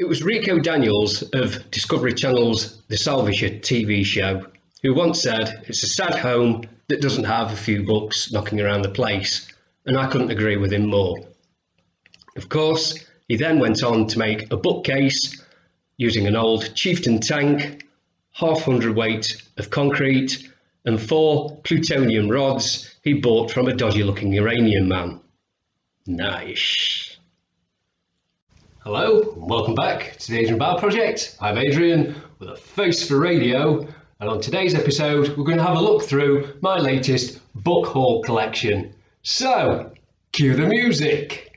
It was Rico Daniels of Discovery Channel's The Salvation TV show who once said, "It's a sad home that doesn't have a few books knocking around the place," and I couldn't agree with him more. Of course, he then went on to make a bookcase using an old Chieftain tank, half hundredweight of concrete, and 4 plutonium rods he bought from a dodgy-looking Iranian man. Nice. Hello, and welcome back to the Adrian Project. I'm Adrian with a face for radio, and on today's episode we're going to have a look through my latest book haul collection. So, cue the music.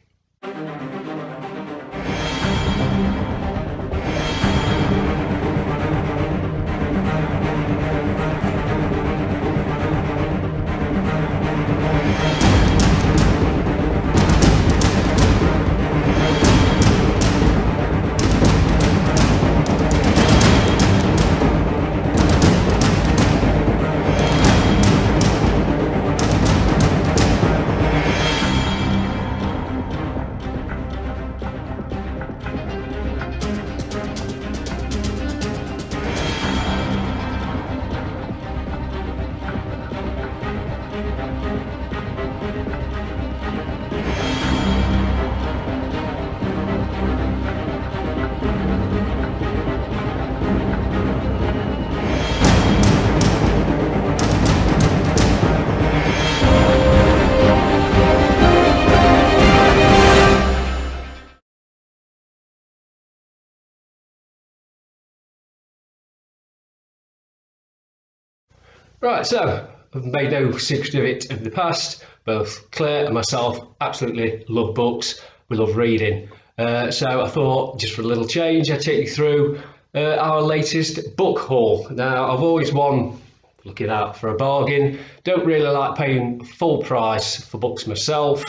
Right, so I've made no secret of it in the past. Both Claire and myself absolutely love books. We love reading. So I thought, just for a little change, I'd take you through our latest book haul. Now, I've always one looking out for a bargain. Don't really like paying full price for books myself.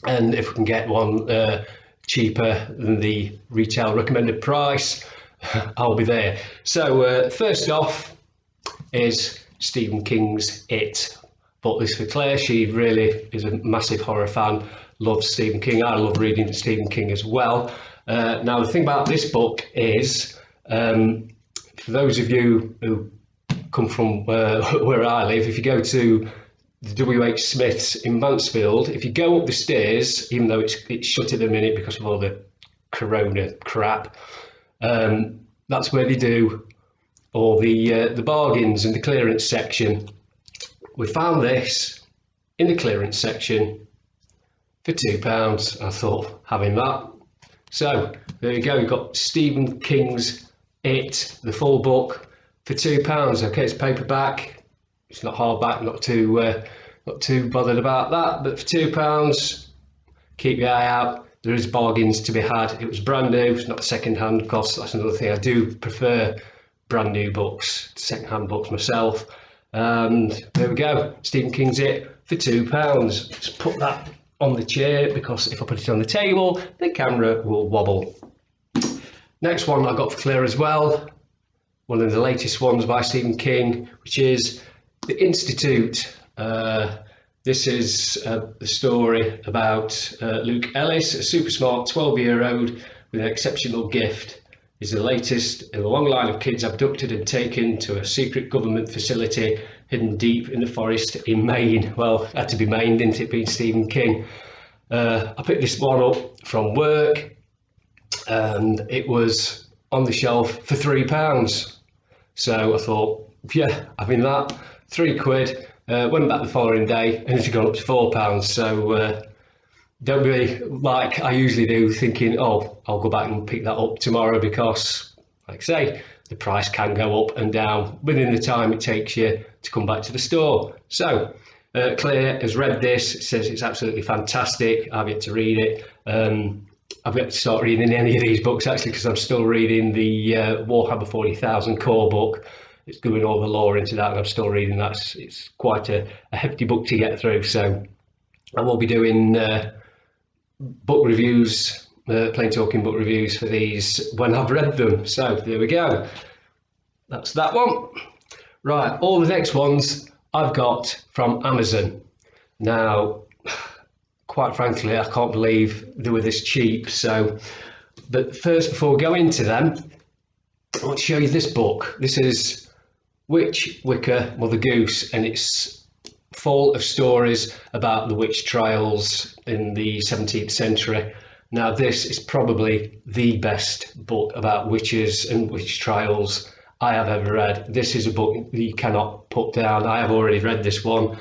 And if we can get one cheaper than the retail recommended price, I'll be there. So first off is Stephen King's It. Bought this for Claire. She really is a massive horror fan, loves Stephen King. I love reading Stephen King as well. Now the thing about this book is, for those of you who come from where I live, if you go to the W.H. Smith's in Mansfield, if you go up the stairs, even though it's shut at the minute because of all the corona crap, that's where they do all the bargains in the clearance section. We found this in the clearance section for £2. I thought, having that. So there you go, we've got Stephen King's It, the full book, for £2. Okay, it's paperback, it's not hardback, not too bothered about that, but for £2, keep your eye out. There is bargains to be had. It was brand new, it's not second hand. Of course, that's another thing. I do prefer brand new books, second-hand books myself. And there we go, Stephen King's It for £2. Just put that on the chair because if I put it on the table, the camera will wobble. Next one I got for Claire as well, one of the latest ones by Stephen King, which is The Institute. This is the story about Luke Ellis, a super smart 12-year-old with an exceptional gift. Is the latest in a long line of kids abducted and taken to a secret government facility hidden deep in the forest in Maine. Well, it had to be Maine, didn't it, being Stephen King? I picked this one up from work and it was on the shelf for £3. So I thought, yeah, having that, £3. Went back the following day and it's gone up to £4. So don't really, like I usually do, thinking, oh, I'll go back and pick that up tomorrow because, like I say, the price can go up and down within the time it takes you to come back to the store. So Claire has read this, says it's absolutely fantastic. I've yet to read it. I've yet to start reading any of these books actually because I'm still reading the Warhammer 40,000 core book. It's going all the lore into that and I'm still reading that. It's quite a hefty book to get through. So I will be doing book reviews, plain talking book reviews for these when I've read them. So there we go, that's that one. Right, all the next ones I've got from Amazon. Now, quite frankly, I can't believe they were this cheap. So But first, before we go into them, I want to show you this book. This is Witch, Wicca, Mother Goose, and it's full of stories about the witch trials in the 17th century. Now, this is probably the best book about witches and witch trials I have ever read. This is a book you cannot put down. I have already read this one.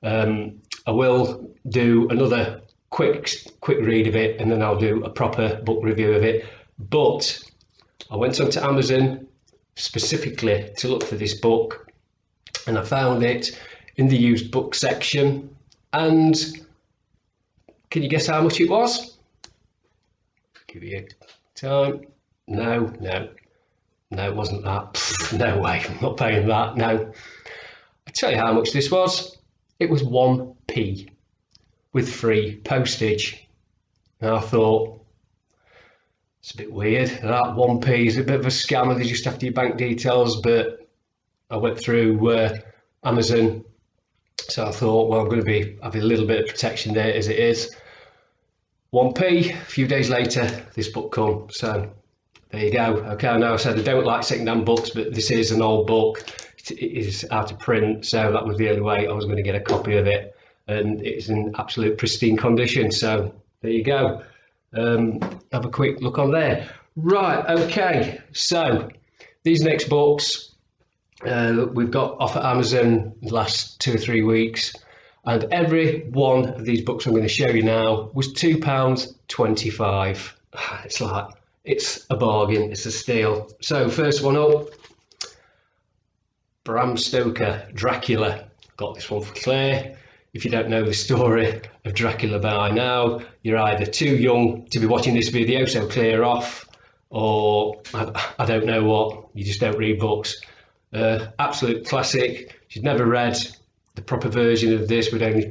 I will do another quick read of it, and then I'll do a proper book review of it. But I went onto Amazon specifically to look for this book, and I found it in the used book section. And can you guess how much it was? Give you time. No, it wasn't that. No way, I'm not paying that. No. I tell you how much this was. It was 1p with free postage. And I thought, it's a bit weird. That 1p is a bit of a scam, and they just after your bank details. But I went through Amazon, so I thought, well, I'm going to be having a little bit of protection there as it is. 1p. A few days later, this book come. So there you go. Okay, I know I said I don't like second-hand books, but this is an old book. It is out of print, so that was the only way I was going to get a copy of it, and it's in absolute pristine condition. So there you go. Have a quick look on there. Right, okay, so these next books we've got off at Amazon the last 2 or 3 weeks, and every one of these books I'm going to show you now was £2.25. It's a bargain, it's a steal. So first one up, Bram Stoker, Dracula. Got this one for Claire. If you don't know the story of Dracula by now, you're either too young to be watching this video, so clear off, or I don't know what, you just don't read books. Absolute classic. She'd never read the proper version of this,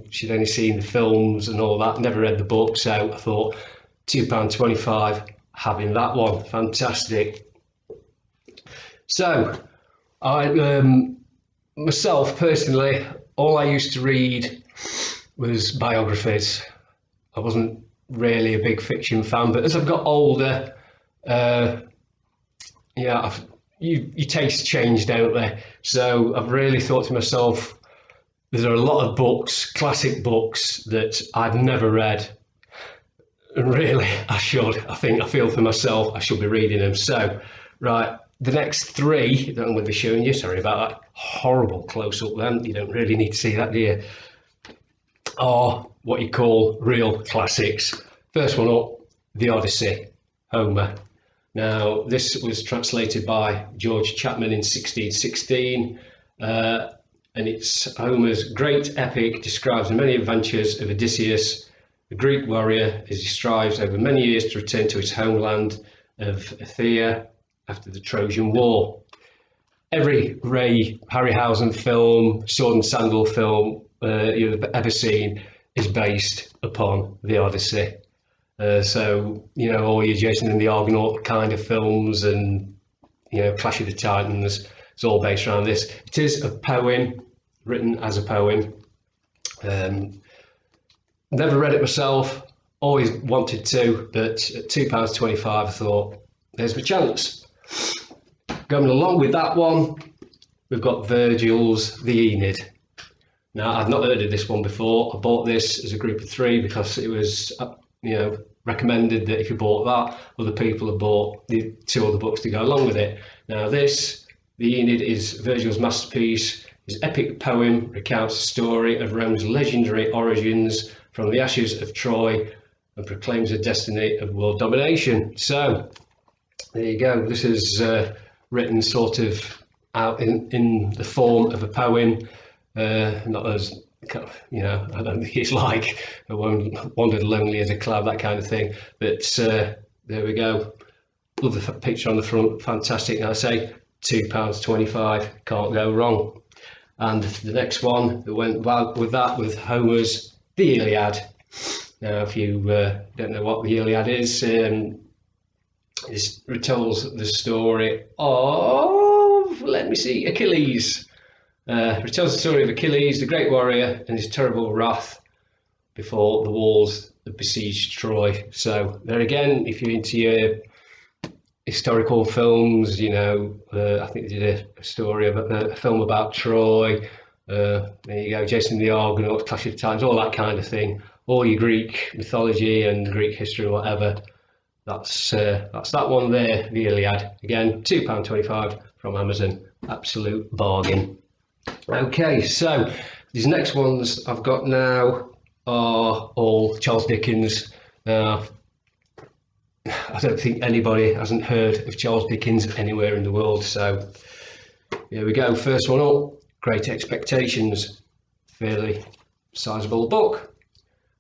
she'd only seen the films and all that, never read the book, so I thought £2.25, having that one, fantastic. So, myself personally, all I used to read was biographies. I wasn't really a big fiction fan, but as I've got older, your tastes change, don't they? So I've really thought to myself, there are a lot of books, classic books, that I've never read. And really, I feel for myself, I should be reading them. So, right, the next 3 that I'm going to be showing you, sorry about that horrible close-up then, you don't really need to see that, do you? Are what you call real classics. First one up, The Odyssey, Homer. Now, this was translated by George Chapman in 1616, and it's Homer's great epic, describes the many adventures of Odysseus, the Greek warrior, as he strives over many years to return to his homeland of Athea after the Trojan War. Every Ray Harryhausen film, Sword and Sandal film you've ever seen is based upon The Odyssey. So, all your Jason and the Argonaut kind of films and, Clash of the Titans, it's all based around this. It is a poem, written as a poem. Never read it myself, always wanted to, but at £2.25 I thought, there's my chance. Going along with that one, we've got Virgil's The Aeneid. Now, I've not heard of this one before. I bought this as a group of 3 because it was, recommended that if you bought that, other people have bought the 2 other books to go along with it. Now, The Aeneid is Virgil's masterpiece. His epic poem recounts the story of Rome's legendary origins from the ashes of Troy and proclaims the destiny of world domination. So, there you go. This is written sort of out in the form of a poem, not as, I don't think it's like I wandered lonely as a cloud, that kind of thing. But there we go. Love the picture on the front, fantastic. And I say £2.25, can't go wrong. And the next one that went with that, with Homer's The Iliad. Now, if you don't know what the Iliad is, it retells the story of, Achilles. Retells the story of Achilles, the great warrior, and his terrible wrath before the walls that besieged Troy. So there again, if you're into your historical films. I think they did a story about a film about Troy. There you go, Jason the Argonaut, Clash of Titans, all that kind of thing. All your Greek mythology and Greek history, whatever. That's that one there, the Iliad. Again, £2.25 from Amazon. Absolute bargain. Okay, so these next ones I've got now are all Charles Dickens. Now, I don't think anybody hasn't heard of Charles Dickens anywhere in the world. So here we go. First one up, Great Expectations. Fairly sizable book.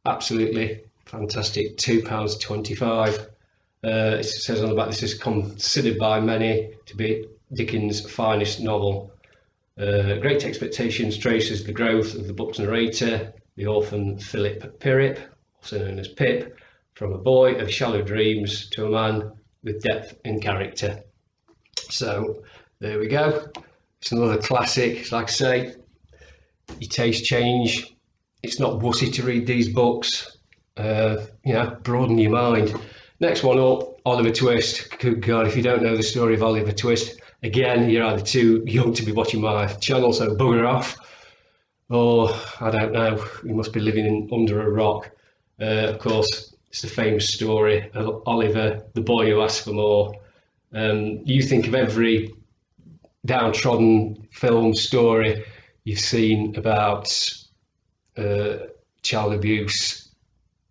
Absolutely fantastic. £2.25. It says on the back, this is considered by many to be Dickens' finest novel. Great Expectations traces the growth of the book's narrator, the orphan Philip Pirrip, also known as Pip, from a boy of shallow dreams to a man with depth and character. So there we go. It's another classic. Like I say, your taste change. It's not wussy to read these books. Broaden your mind. Next one up, Oliver Twist. Good God, if you don't know the story of Oliver Twist, again, you're either too young to be watching my channel, so bugger off, or I don't know, you must be living under a rock. Of course, it's the famous story of Oliver, the boy who asked for more. You think of every downtrodden film story you've seen about child abuse.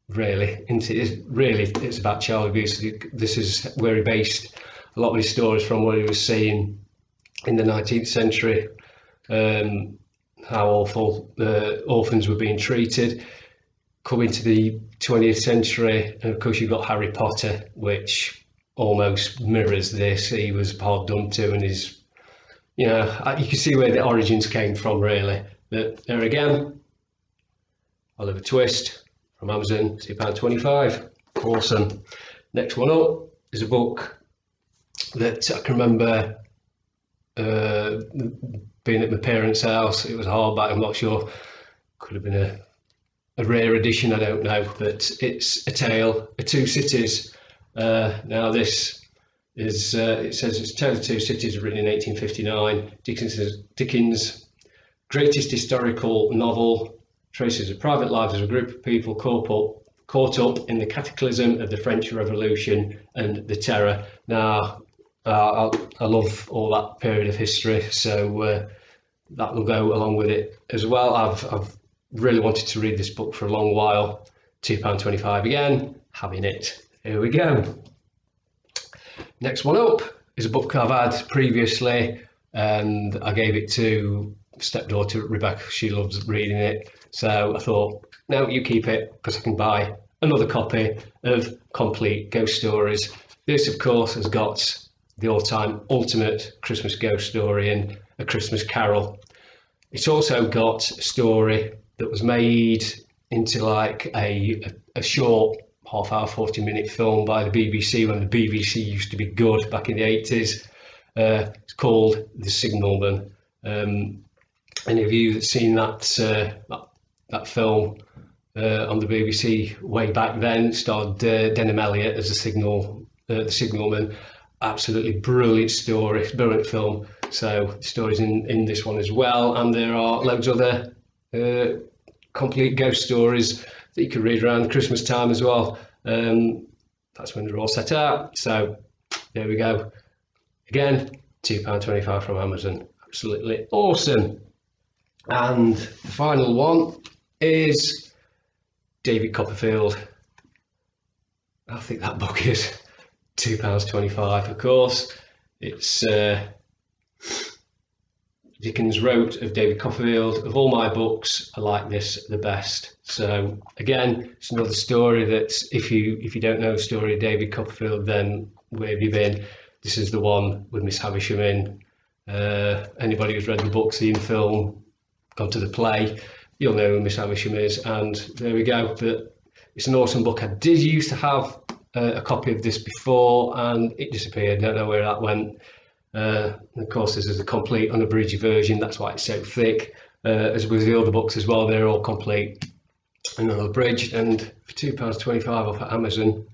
Really, it's about child abuse. This is where he based a lot of his stories from, what he was seeing in the 19th century, how awful orphans were being treated. Coming to the 20th century, and of course you've got Harry Potter, which almost mirrors this. He was hard done to, and you can see where the origins came from, really. But there again, Oliver Twist from Amazon, £2.25. Awesome. Next one up is a book that I can remember being at my parents' house. It was a hardback, I'm not sure. Could have been a rare edition, I don't know. But it's A Tale of Two Cities. Now this is, it says it's A Tale of Two Cities, written in 1859. Dickens' greatest historical novel, traces the private lives of a group of people caught up in the cataclysm of the French Revolution and the Terror. Now, I love all that period of history, so that will go along with it as well. I've really wanted to read this book for a long while. £2.25 again, having it. Here we go. Next one up is a book I've had previously, and I gave it to stepdaughter Rebecca. She loves reading it, so I thought, no, you keep it, because I can buy another copy of Complete Ghost Stories. This, of course, has got the all-time ultimate Christmas ghost story in A Christmas Carol. It's also got a story that was made into like a short half-hour, 40-minute film by the BBC, when the BBC used to be good back in the 80s. It's called The Signalman. Any of you that's seen that film on the BBC way back then, starred Denham Elliott as the signalman. Absolutely brilliant story, brilliant film. So the story's in this one as well, and there are loads of other complete ghost stories that you can read around Christmas time as well. That's when they're all set out. So there we go. Again, £2.25 from Amazon. Absolutely awesome. And the final one is David Copperfield. I think that book is £2.25. Of course, it's Dickens wrote of David Copperfield, of all my books, I like this the best. So again, it's another story that if you don't know the story of David Copperfield, then where have you been? This is the one with Miss Havisham in. Anybody who's read the book, seen the film, gone to the play, you'll know who Miss Havisham is. And there we go. But it's an awesome book. I did used to have a copy of this before, and it disappeared. Don't know where that went. And of course, this is a complete unabridged version. That's why it's so thick. As with the other books as well, they're all complete and unabridged. And for £2.25 off at Amazon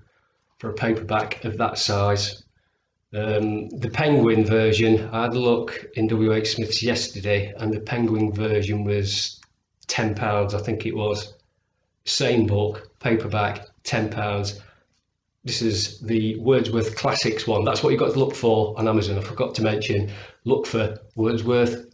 for a paperback of that size, The Penguin version, I had a look in WH Smith's yesterday, and the Penguin version was £10, I think it was. Same book, paperback, £10. This is the Wordsworth Classics one. That's what you've got to look for on Amazon. I forgot to mention, look for Wordsworth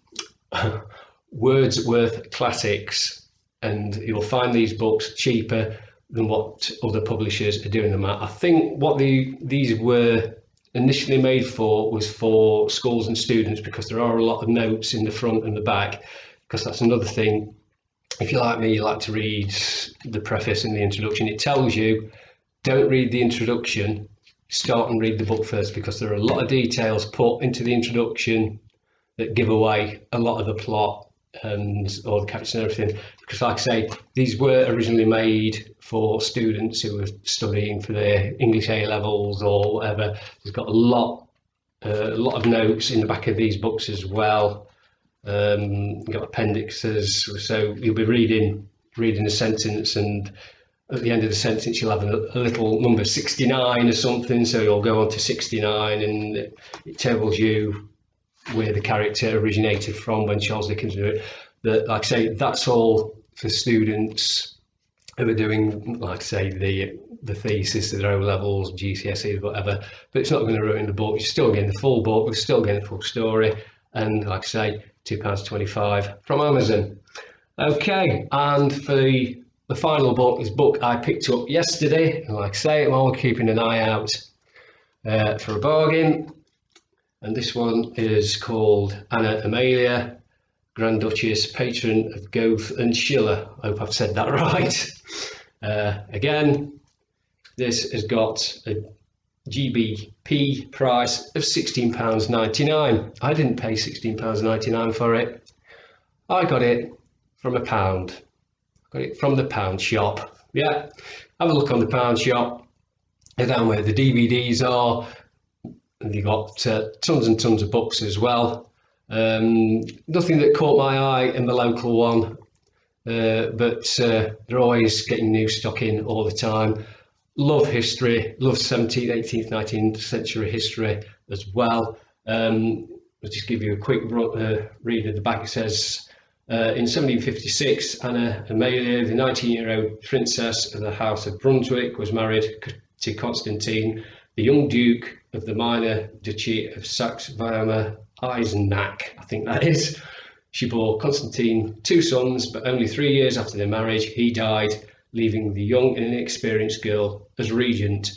Classics, and you'll find these books cheaper than what other publishers are doing them at. I think what these were initially made for was for schools and students, because there are a lot of notes in the front and the back, because that's another thing. If you're like me, you like to read the preface and the introduction. It tells you, don't read the introduction, start and read the book first, because there are a lot of details put into the introduction that give away a lot of the plot and all the characters and everything. Because like I say, these were originally made for students who were studying for their English A levels or whatever. There's got a lot of notes in the back of these books as well. You've got appendixes, so you'll be reading a sentence, and at the end of the sentence you'll have a little number 69 or something, so you'll go on to 69, and it tells you where the character originated from when Charles Dickens wrote it. But like I say, that's all for students who are doing, like I say, the thesis, the O levels, GCSEs, whatever. But it's not going to ruin the book. You're still getting the full book, you're still getting the full story, and like I say, £2.25 from Amazon. Okay, and for the final book, this book I picked up yesterday, and like I say, I'm always keeping an eye out for a bargain. And this one is called Anna Amalia, Grand Duchess, patron of Goethe and Schiller. I hope I've said that right. Again, this has got a GBP price of £16.99. I didn't pay £16.99 for it. I got it from a pound. I got it from the pound shop. Yeah, have a look on the pound shop. They're down where the DVDs are. And you've got tons and tons of books as well. Nothing that caught my eye in the local one, but they're always getting new stock in all the time. Love history, love 17th, 18th, 19th century history as well. I'll just give you a quick read at the back. It says, in 1756, Anna Amalia, the 19-year-old princess of the House of Brunswick, was married to Constantine, the young Duke of the minor Duchy of Saxe-Weimar-Eisenach, I think that is. She bore Constantine 2 sons, but only 3 years after their marriage, he died, leaving the young and inexperienced girl as regent.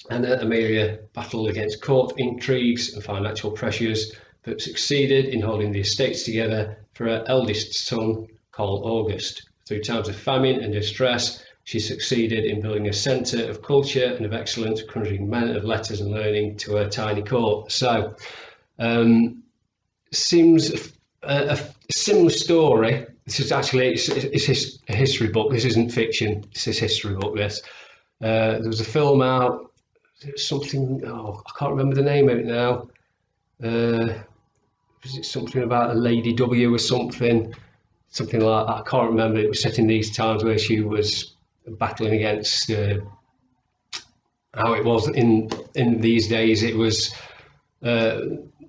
Anna Amalia battled against court intrigues and financial pressures, but succeeded in holding the estates together for her eldest son, Carl August. Through times of famine and distress, she succeeded in building a centre of culture and of excellence, conjuring men of letters and learning to her tiny court. So, seems a similar story. This is actually it's a history book. This isn't fiction. This is a history book. This there was a film out. Something. Oh, I can't remember the name of it now. Was it something about a Lady W or something? Something like that. I can't remember. It was set in these times where she was battling against how it was in these days. It was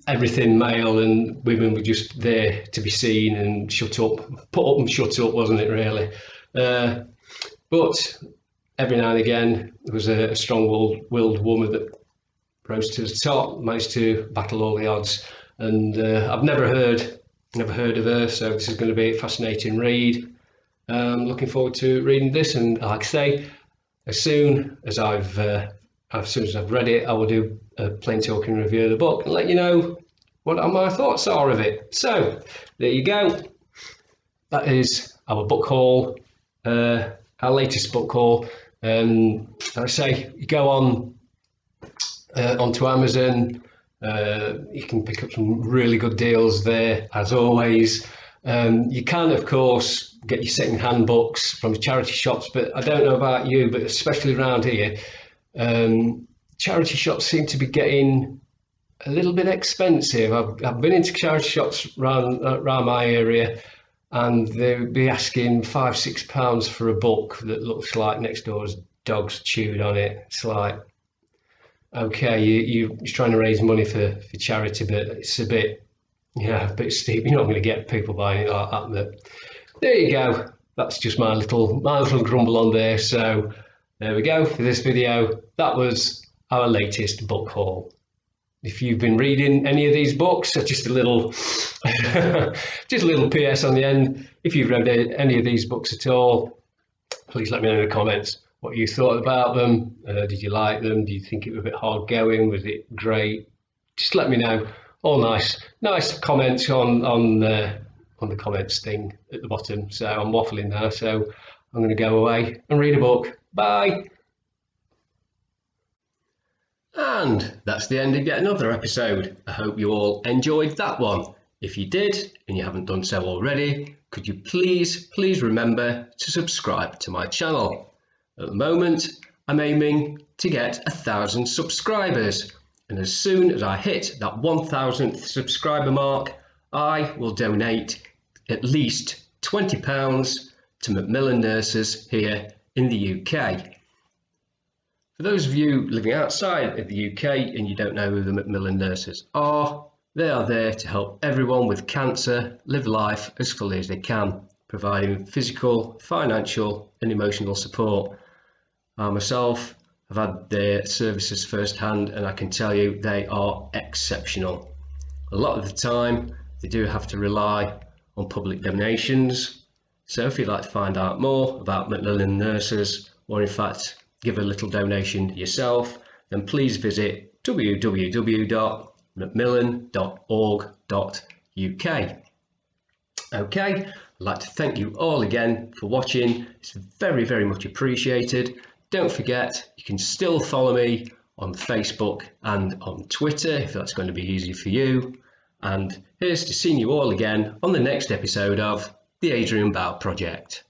everything male, and women were just there to be seen and shut up, put up and shut up, wasn't it really? But every now and again there was a strong-willed woman that rose to the top, managed to battle all the odds, and I've never heard of her, so this is going to be a fascinating read. Looking forward to reading this, and like I say, as soon as I've read it, I will do a plain talking review of the book and let you know what my thoughts are of it. So there you go. That is our book haul, our latest book haul. Like I say, you go onto Amazon. You can pick up some really good deals there, as always. You can, of course, get your second-hand books from charity shops, but I don't know about you, but especially around here, charity shops seem to be getting a little bit expensive. I've been into charity shops around my area, and they'll be asking £5-6 for a book that looks like next door's dog's chewed on it. It's like, okay, you're trying to raise money for charity, but it's a bit, a bit steep. You're not going to get people buying it like that. But there you go. That's just my little grumble on there. So there we go for this video. That was our latest book haul. If you've been reading any of these books, just a little, just a little PS on the end. If you've read any of these books at all, please let me know in the comments what you thought about them. Did you like them? Do you think it was a bit hard going? Was it great? Just let me know. All nice comments on the comments thing at the bottom. So I'm waffling now. So I'm going to go away and read a book. Bye. And that's the end of yet another episode. I hope you all enjoyed that one. If you did, and you haven't done so already, could you please remember to subscribe to my channel. At the moment, I'm aiming to get 1,000 subscribers. And as soon as I hit that 1,000th subscriber mark, I will donate at least £20 to Macmillan Nurses here in the UK. For those of you living outside of the UK and you don't know who the Macmillan Nurses are, they are there to help everyone with cancer live life as fully as they can, providing physical, financial and emotional support. I myself have had their services firsthand and I can tell you they are exceptional. A lot of the time they do have to rely on public donations, so if you'd like to find out more about Macmillan Nurses, or in fact give a little donation yourself, then please visit www.macmillan.org.uk. Okay, I'd like to thank you all again for watching. It's very much appreciated. Don't forget, you can still follow me on Facebook and on Twitter if that's going to be easy for you. And here's to seeing you all again on the next episode of the Adrian Bow Project.